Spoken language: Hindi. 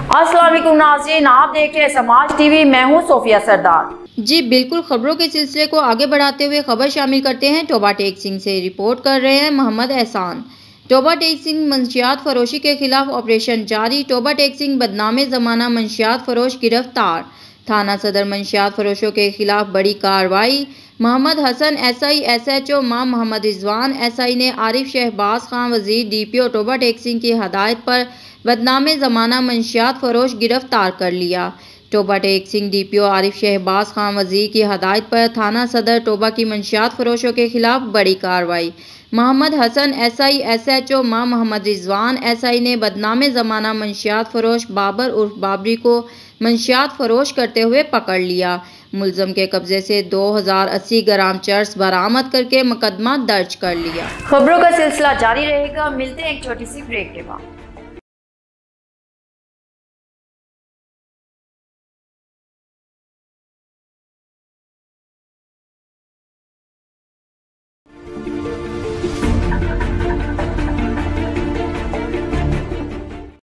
अस्सलाम वालेकुम नाज़रीन, आप देख रहे हैं समाज टीवी। मैं हूं सोफिया सरदार। जी बिल्कुल, खबरों के सिलसिले को आगे बढ़ाते हुए खबर शामिल करते हैं टोबा टेक सिंह से। रिपोर्ट कर रहे हैं मोहम्मद एहसान। टोबा टेक सिंह मंशियात फरोशी के खिलाफ ऑपरेशन जारी। टोबा टेक सिंह बदनामे ज़माना मंशियात फरोश गिरफ्तार। थाना सदर मंशियात फरोशों के खिलाफ बड़ी कार्रवाई। मोहम्मद हसन SI SHO मां मोहम्मद रिजवान SI ने आरिफ शहबाज खान वजीर DPO टोबा टेक सिंह की हदायत पर बदनामे ज़माना मंशियात फरोश गिरफ्तार कर लिया। टोबा टेक सिंह DPO आरिफ शहबाज खान वजीर की हदायत पर थाना सदर टोबा की मंशियात फरोशों के खिलाफ बड़ी कार्रवाई। मोहम्मद हसन SI SHO मां मोहम्मद रिजवान SI ने बदनामे ज़माना मंशियात फरोश बाबर उर्फ बाबरी को मंशियात फरोश करते हुए पकड़ लिया। मुलजम के कब्जे से 2080 ग्राम चर्स बरामद करके मुकदमा दर्ज कर लिया। खबरों का सिलसिला जारी रहेगा। मिलते हैं एक छोटी सी ब्रेक के बाद।